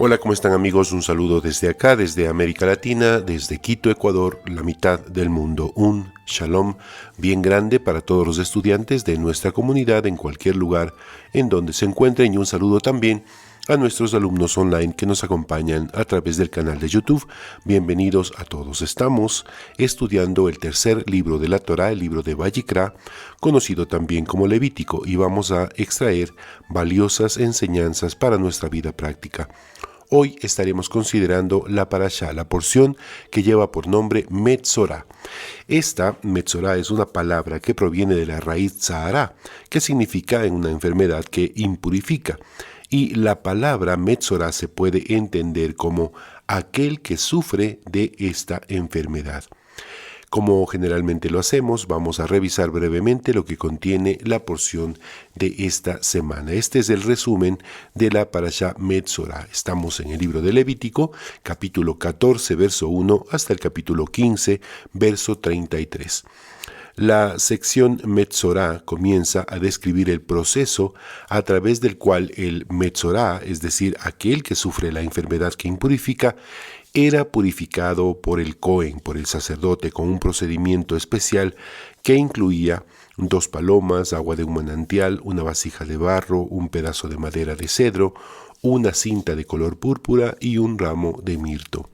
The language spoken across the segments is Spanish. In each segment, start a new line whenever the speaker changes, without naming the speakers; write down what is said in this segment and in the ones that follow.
Hola, ¿cómo están amigos? Un saludo desde acá, desde América Latina, desde Quito, Ecuador, la mitad del mundo. Un shalom bien grande para todos los estudiantes de nuestra comunidad en cualquier lugar en donde se encuentren, y un saludo también a nuestros alumnos online que nos acompañan a través del canal de YouTube. Bienvenidos a todos. Estamos estudiando el tercer libro de la Torá, el libro de Vayikra, conocido también como Levítico, y vamos a extraer valiosas enseñanzas para nuestra vida práctica. Hoy estaremos considerando la parashá, la porción que lleva por nombre Metzorá. Esta Metzorá es una palabra que proviene de la raíz Tzahara, que significa en una enfermedad que impurifica. Y la palabra Metzorá se puede entender como aquel que sufre de esta enfermedad. Como generalmente lo hacemos, vamos a revisar brevemente lo que contiene la porción de esta semana. Este es el resumen de la parashá Metzorá. Estamos en el libro de Levítico, capítulo 14, verso 1, hasta el capítulo 15, verso 33. La sección Metzorá comienza a describir el proceso a través del cual el Metzorá, es decir, aquel que sufre la enfermedad que impurifica, era purificado por el Cohen, por el sacerdote, con un procedimiento especial que incluía 2 palomas, agua de un manantial, una vasija de barro, un pedazo de madera de cedro, una cinta de color púrpura y un ramo de mirto.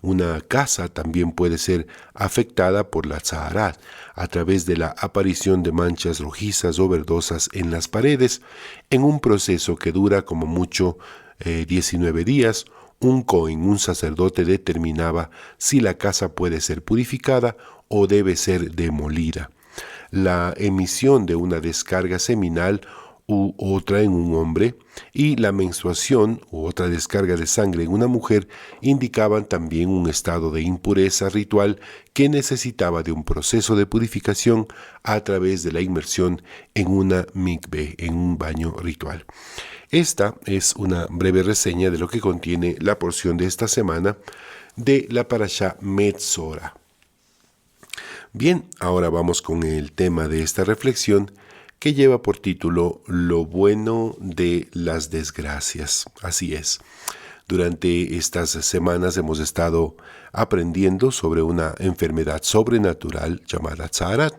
Una casa también puede ser afectada por la tzaharat a través de la aparición de manchas rojizas o verdosas en las paredes, en un proceso que dura como mucho 19 días. Un Cohen, un sacerdote, determinaba si la casa puede ser purificada o debe ser demolida. La emisión de una descarga seminal u otra en un hombre y la menstruación u otra descarga de sangre en una mujer indicaban también un estado de impureza ritual que necesitaba de un proceso de purificación a través de la inmersión en una mikveh, en un baño ritual. Esta es una breve reseña de lo que contiene la porción de esta semana de la parashá Metzorá. Bien, ahora vamos con el tema de esta reflexión, que lleva por título Lo bueno de las desgracias. Así es. Durante estas semanas hemos estado aprendiendo sobre una enfermedad sobrenatural llamada Tzaharat.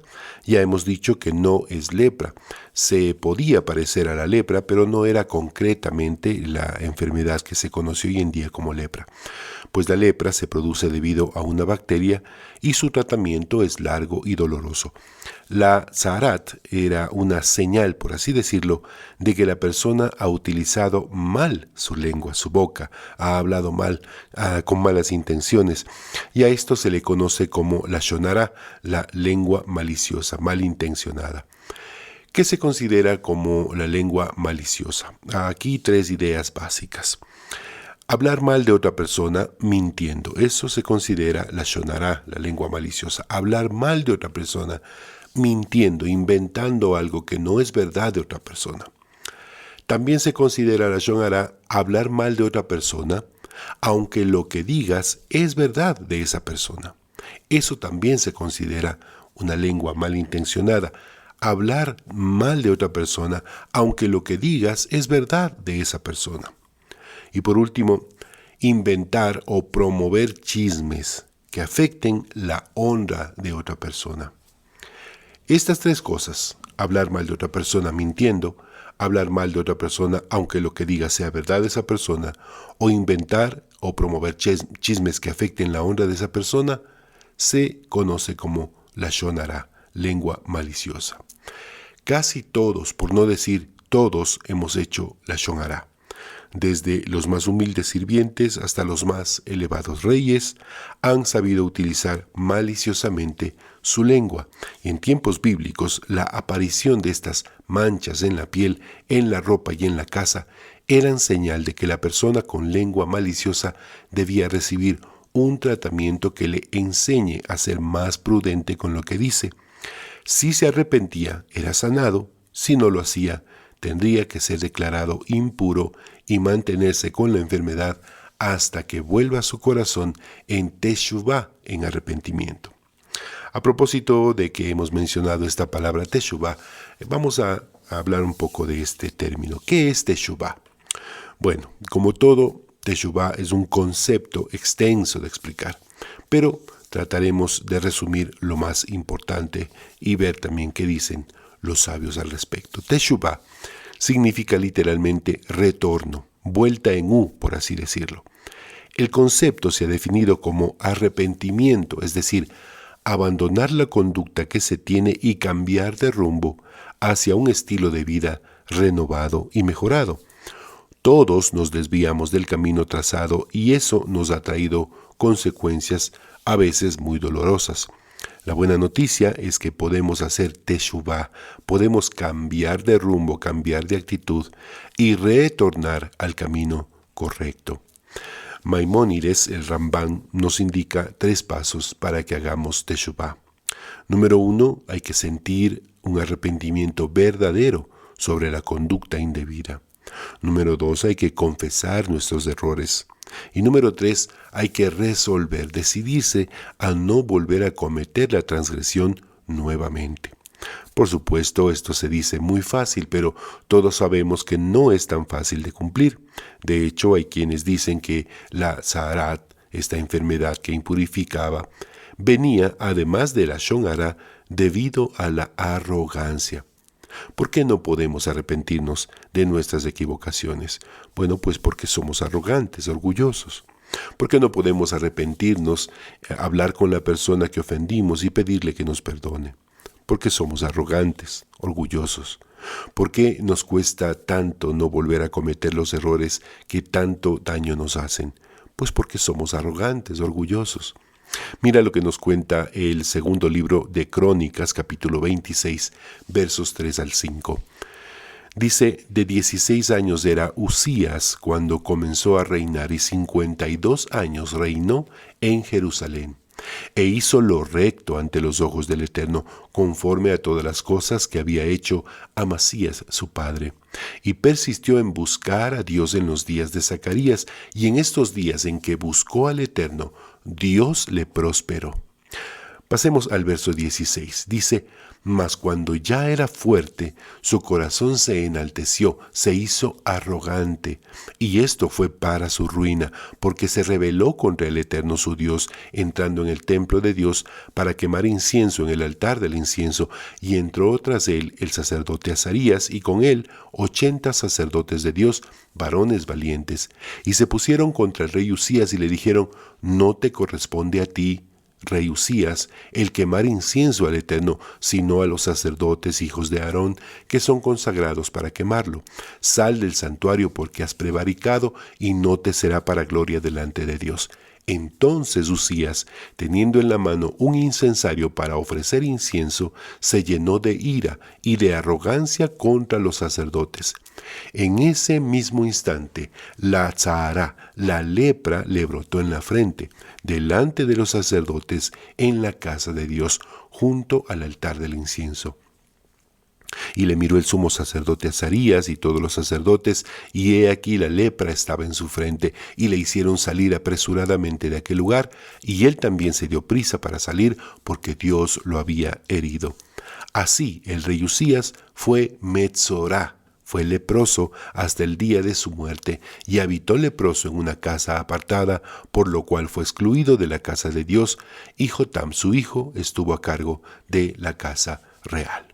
Ya hemos dicho que no es lepra. Se podía parecer a la lepra, pero no era concretamente la enfermedad que se conoce hoy en día como lepra. Pues la lepra se produce debido a una bacteria y su tratamiento es largo y doloroso. La Tzaharat era una señal, por así decirlo, de que la persona ha utilizado mal su lengua, su boca, ha hablado mal, con malas intenciones, y a esto se le conoce como lashon hará, la lengua maliciosa, malintencionada. ¿Qué se considera como la lengua maliciosa? Aquí 3 ideas básicas. Hablar mal de otra persona mintiendo, eso se considera lashon hará, la lengua maliciosa. Hablar mal de otra persona mintiendo, inventando algo que no es verdad de otra persona. También se considera lashon hará hablar mal de otra persona, aunque lo que digas es verdad de esa persona. Eso también se considera una lengua malintencionada. Hablar mal de otra persona, aunque lo que digas es verdad de esa persona. Y por último, inventar o promover chismes que afecten la honra de otra persona. Estas 3 cosas, hablar mal de otra persona mintiendo, hablar mal de otra persona aunque lo que diga sea verdad de esa persona, o inventar o promover chismes que afecten la honra de esa persona, se conoce como lashon hará, lengua maliciosa. Casi todos, por no decir todos, hemos hecho lashon hará. Desde los más humildes sirvientes hasta los más elevados reyes, han sabido utilizar maliciosamente su lengua. Y en tiempos bíblicos, la aparición de estas manchas en la piel, en la ropa y en la casa eran señal de que la persona con lengua maliciosa debía recibir un tratamiento que le enseñe a ser más prudente con lo que dice. Si se arrepentía, era sanado; si no lo hacía, tendría que ser declarado impuro y mantenerse con la enfermedad hasta que vuelva su corazón en teshuvá, en arrepentimiento. A propósito de que hemos mencionado esta palabra teshuvá, vamos a hablar un poco de este término. ¿Qué es teshuvá? Bueno, como todo, Teshuvá es un concepto extenso de explicar, pero trataremos de resumir lo más importante y ver también qué dicen los sabios al respecto. Teshuvá significa literalmente retorno, vuelta en U, por así decirlo. El concepto se ha definido como arrepentimiento, es decir, abandonar la conducta que se tiene y cambiar de rumbo hacia un estilo de vida renovado y mejorado. Todos nos desviamos del camino trazado y eso nos ha traído consecuencias a veces muy dolorosas. La buena noticia es que podemos hacer teshuvá, podemos cambiar de rumbo, cambiar de actitud y retornar al camino correcto. Maimónides, el Rambán, nos indica 3 pasos para que hagamos teshuvá. Número 1, hay que sentir un arrepentimiento verdadero sobre la conducta indebida. Número 2, hay que confesar nuestros errores. Y número 3, hay que resolver, decidirse a no volver a cometer la transgresión nuevamente. Por supuesto, esto se dice muy fácil, pero todos sabemos que no es tan fácil de cumplir. De hecho, hay quienes dicen que la Zaharat, esta enfermedad que impurificaba, venía, además de la Shon Hará, debido a la arrogancia. ¿Por qué no podemos arrepentirnos de nuestras equivocaciones? Bueno, pues porque somos arrogantes, orgullosos. ¿Por qué no podemos arrepentirnos, hablar con la persona que ofendimos y pedirle que nos perdone? Porque somos arrogantes, orgullosos. ¿Por qué nos cuesta tanto no volver a cometer los errores que tanto daño nos hacen? Pues porque somos arrogantes, orgullosos. Mira lo que nos cuenta el segundo libro de Crónicas, capítulo 26, versos 3 al 5. Dice, de 16 años era Usías cuando comenzó a reinar y 52 años reinó en Jerusalén. E hizo lo recto ante los ojos del Eterno, conforme a todas las cosas que había hecho Amasías su padre. Y persistió en buscar a Dios en los días de Zacarías, y en estos días en que buscó al Eterno, Dios le prosperó. Pasemos al verso 16. Dice, mas cuando ya era fuerte, su corazón se enalteció, se hizo arrogante, y esto fue para su ruina, porque se rebeló contra el Eterno su Dios, entrando en el templo de Dios para quemar incienso en el altar del incienso, y entró tras él el sacerdote Azarías, y con él 80 sacerdotes de Dios, varones valientes, y se pusieron contra el rey Usías y le dijeron, no te corresponde a ti, rey Usías, el quemar incienso al Eterno, sino a los sacerdotes hijos de Aarón, que son consagrados para quemarlo. Sal del santuario porque has prevaricado, y no te será para gloria delante de Dios. Entonces Usías, teniendo en la mano un incensario para ofrecer incienso, se llenó de ira y de arrogancia contra los sacerdotes. En ese mismo instante, la Zahará, la lepra, le brotó en la frente, delante de los sacerdotes, en la casa de Dios, junto al altar del incienso. Y le miró el sumo sacerdote Azarías y todos los sacerdotes, y he aquí la lepra estaba en su frente, y le hicieron salir apresuradamente de aquel lugar, y él también se dio prisa para salir, porque Dios lo había herido. Así el rey Usías fue Metzorá, fue leproso hasta el día de su muerte, y habitó leproso en una casa apartada, por lo cual fue excluido de la casa de Dios, y Jotam su hijo estuvo a cargo de la casa real.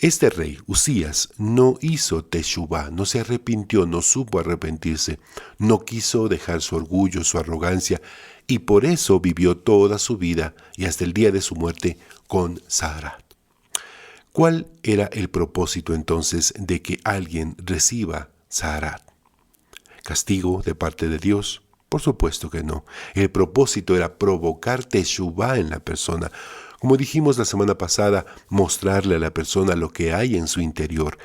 Este rey, Usías, no hizo teshuvá, no se arrepintió, no supo arrepentirse, no quiso dejar su orgullo, su arrogancia, y por eso vivió toda su vida y hasta el día de su muerte con Zaharat. ¿Cuál era el propósito entonces de que alguien reciba Zaharat? ¿Castigo de parte de Dios? Por supuesto que no. El propósito era provocar teshuvá en la persona. Como dijimos la semana pasada, mostrarle a la persona lo que hay en su interior.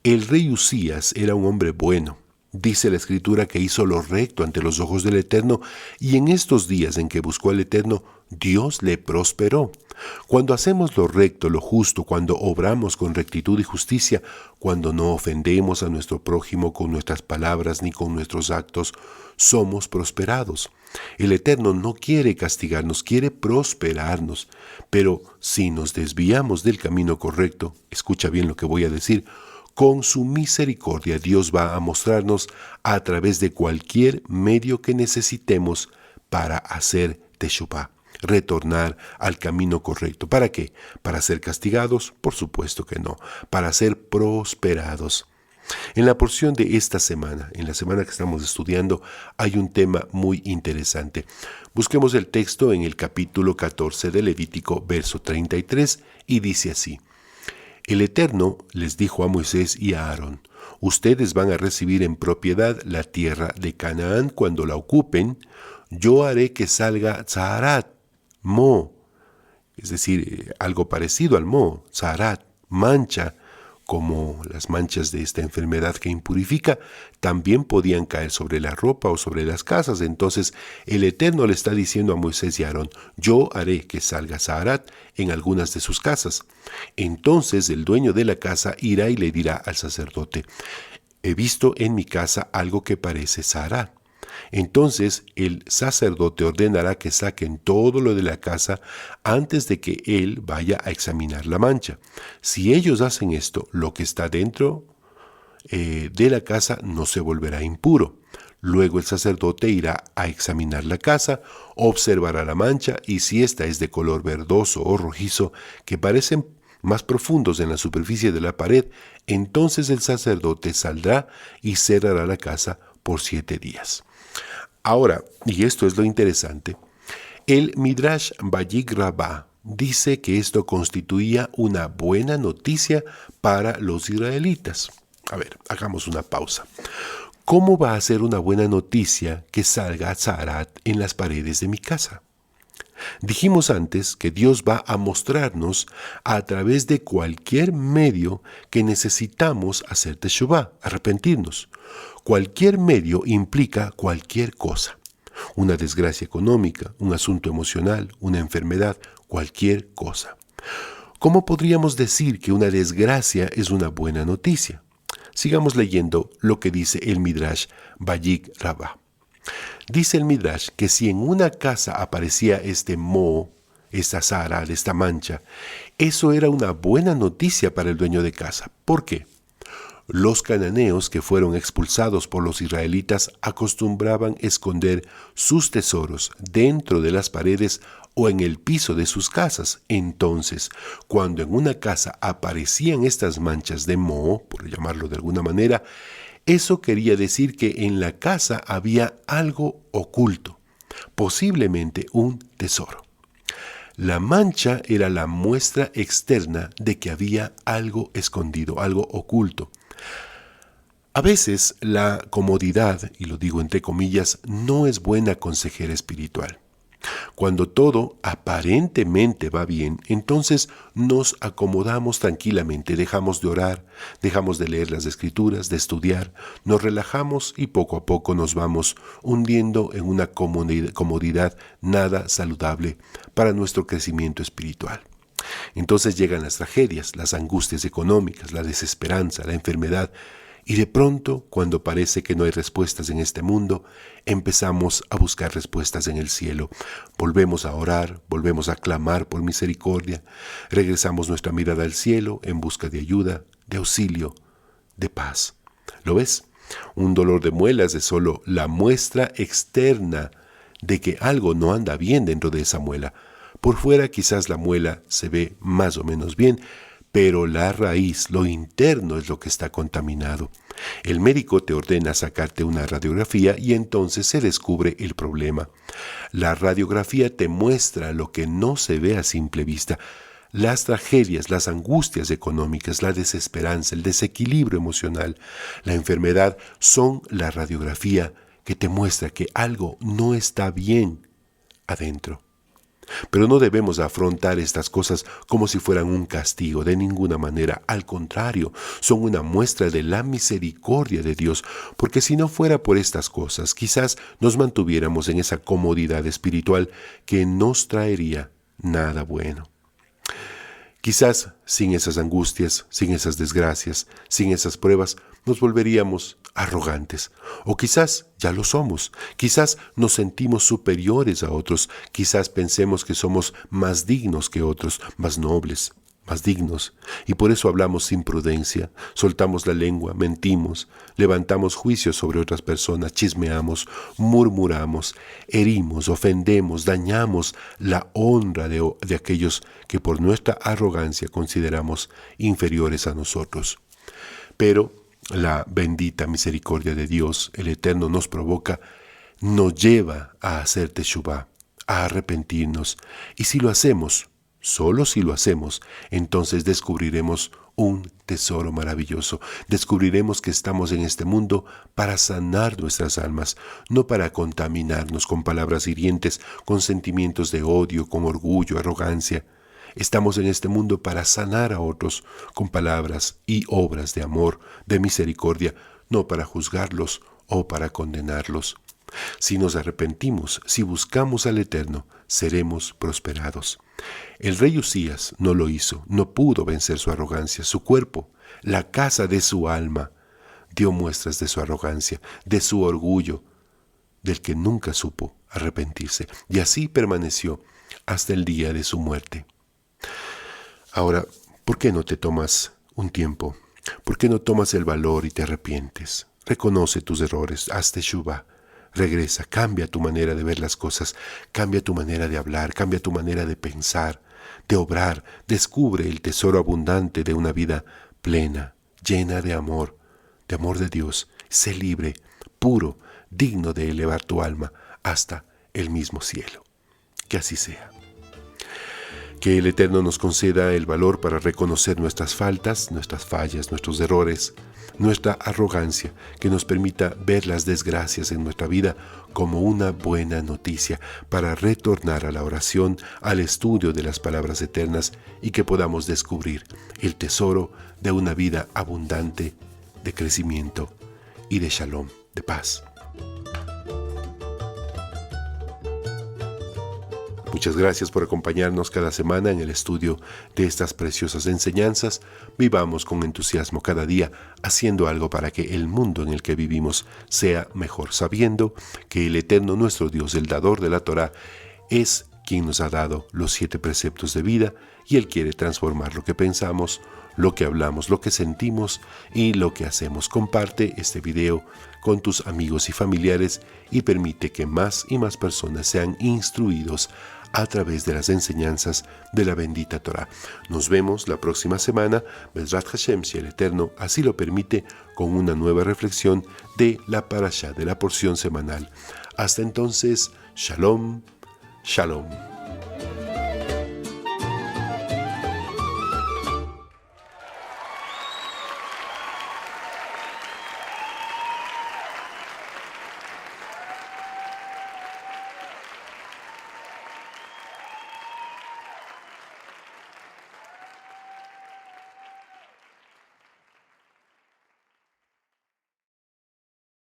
El rey Usías era un hombre bueno. Dice la Escritura que hizo lo recto ante los ojos del Eterno, y en estos días en que buscó al Eterno, Dios le prosperó. Cuando hacemos lo recto, lo justo, cuando obramos con rectitud y justicia, cuando no ofendemos a nuestro prójimo con nuestras palabras ni con nuestros actos, somos prosperados. El Eterno no quiere castigarnos, quiere prosperarnos. Pero si nos desviamos del camino correcto, escucha bien lo que voy a decir, Con su misericordia Dios va a mostrarnos a través de cualquier medio que necesitemos para hacer teshuvá, retornar al camino correcto. ¿Para qué? ¿Para ser castigados? Por supuesto que no. Para ser prosperados. En la porción de esta semana, en la semana que estamos estudiando, hay un tema muy interesante. Busquemos el texto en el capítulo 14 de Levítico, verso 33, y dice así: El Eterno les dijo a Moisés y a Aarón: ustedes van a recibir en propiedad la tierra de Canaán cuando la ocupen. Yo haré que salga Zaharat, mo, es decir, algo parecido al mo, Zaharat, mancha, como las manchas de esta enfermedad que impurifica, también podían caer sobre la ropa o sobre las casas. Entonces el Eterno le está diciendo a Moisés y a Aarón: yo haré que salga Zaharat en algunas de sus casas. Entonces el dueño de la casa irá y le dirá al sacerdote: he visto en mi casa algo que parece Zaharat. Entonces el sacerdote ordenará que saquen todo lo de la casa antes de que él vaya a examinar la mancha. Si ellos hacen esto, lo que está dentro de la casa no se volverá impuro. Luego el sacerdote irá a examinar la casa, observará la mancha, y si ésta es de color verdoso o rojizo, que parecen más profundos en la superficie de la pared, entonces el sacerdote saldrá y cerrará la casa por 7 días. Ahora, y esto es lo interesante, el Midrash Vayik Rabbah dice que esto constituía una buena noticia para los israelitas. A ver, hagamos una pausa. ¿Cómo va a ser una buena noticia que salga Zaharat en las paredes de mi casa? Dijimos antes que Dios va a mostrarnos a través de cualquier medio que necesitamos hacer teshuvá, arrepentirnos. Cualquier medio implica cualquier cosa. Una desgracia económica, un asunto emocional, una enfermedad, cualquier cosa. ¿Cómo podríamos decir que una desgracia es una buena noticia? Sigamos leyendo lo que dice el Midrash Vayik Rabbah. Dice el Midrash que si en una casa aparecía este moho, esta Zaharat, esta mancha, eso era una buena noticia para el dueño de casa. ¿Por qué? Los cananeos que fueron expulsados por los israelitas acostumbraban esconder sus tesoros dentro de las paredes o en el piso de sus casas. Entonces, cuando en una casa aparecían estas manchas de moho, por llamarlo de alguna manera, eso quería decir que en la casa había algo oculto, posiblemente un tesoro. La mancha era la muestra externa de que había algo escondido, algo oculto. A veces la comodidad, y lo digo entre comillas, no es buena consejera espiritual. Cuando todo aparentemente va bien, entonces nos acomodamos tranquilamente, dejamos de orar, dejamos de leer las Escrituras, de estudiar, nos relajamos y poco a poco nos vamos hundiendo en una comodidad nada saludable para nuestro crecimiento espiritual. Entonces llegan las tragedias, las angustias económicas, la desesperanza, la enfermedad. Y de pronto, cuando parece que no hay respuestas en este mundo, empezamos a buscar respuestas en el cielo. Volvemos a orar, volvemos a clamar por misericordia, regresamos nuestra mirada al cielo en busca de ayuda, de auxilio, de paz. ¿Lo ves? Un dolor de muelas es solo la muestra externa de que algo no anda bien dentro de esa muela. Por fuera quizás la muela se ve más o menos bien, pero la raíz, lo interno, es lo que está contaminado. El médico te ordena sacarte una radiografía y entonces se descubre el problema. La radiografía te muestra lo que no se ve a simple vista. Las tragedias, las angustias económicas, la desesperanza, el desequilibrio emocional, la enfermedad son la radiografía que te muestra que algo no está bien adentro. Pero no debemos afrontar estas cosas como si fueran un castigo, de ninguna manera. Al contrario, son una muestra de la misericordia de Dios, porque si no fuera por estas cosas, quizás nos mantuviéramos en esa comodidad espiritual que nos traería nada bueno. Quizás sin esas angustias, sin esas desgracias, sin esas pruebas, nos volveríamos arrogantes. O quizás ya lo somos. Quizás nos sentimos superiores a otros. Quizás pensemos que somos más dignos que otros, más nobles, más dignos, y por eso hablamos sin prudencia, soltamos la lengua, mentimos, levantamos juicios sobre otras personas, chismeamos, murmuramos, herimos, ofendemos, dañamos la honra de aquellos que por nuestra arrogancia consideramos inferiores a nosotros. Pero la bendita misericordia de Dios, el Eterno, nos provoca, nos lleva a hacer teshuvá, a arrepentirnos, y si lo hacemos, solo si lo hacemos, entonces descubriremos un tesoro maravilloso. Descubriremos que estamos en este mundo para sanar nuestras almas, no para contaminarnos con palabras hirientes, con sentimientos de odio, con orgullo, arrogancia. Estamos en este mundo para sanar a otros con palabras y obras de amor, de misericordia, no para juzgarlos o para condenarlos. Si nos arrepentimos, si buscamos al Eterno, seremos prosperados. El rey Usías no lo hizo, no pudo vencer su arrogancia, su cuerpo, la casa de su alma, dio muestras de su arrogancia, de su orgullo, del que nunca supo arrepentirse, y así permaneció hasta el día de su muerte. Ahora, ¿por qué no te tomas un tiempo? ¿Por qué no tomas el valor y te arrepientes? Reconoce tus errores, haz teshuvá. Regresa, cambia tu manera de ver las cosas, cambia tu manera de hablar, cambia tu manera de pensar, de obrar. Descubre el tesoro abundante de una vida plena, llena de amor de Dios. Sé libre, puro, digno de elevar tu alma hasta el mismo cielo. Que así sea. Que el Eterno nos conceda el valor para reconocer nuestras faltas, nuestras fallas, nuestros errores, nuestra arrogancia, que nos permita ver las desgracias en nuestra vida como una buena noticia para retornar a la oración, al estudio de las palabras eternas y que podamos descubrir el tesoro de una vida abundante de crecimiento y de shalom, de paz. Muchas gracias por acompañarnos cada semana en el estudio de estas preciosas enseñanzas. Vivamos con entusiasmo cada día, haciendo algo para que el mundo en el que vivimos sea mejor, sabiendo que el Eterno nuestro Dios, el dador de la Torá, es quien nos ha dado los 7 preceptos de vida y Él quiere transformar lo que pensamos, lo que hablamos, lo que sentimos y lo que hacemos. Comparte este video con tus amigos y familiares y permite que más y más personas sean instruidos a través de las enseñanzas de la bendita Torá. Nos vemos la próxima semana, Bezrat Hashem, si el Eterno así lo permite, con una nueva reflexión de la parashá, de la porción semanal. Hasta entonces, Shalom, Shalom.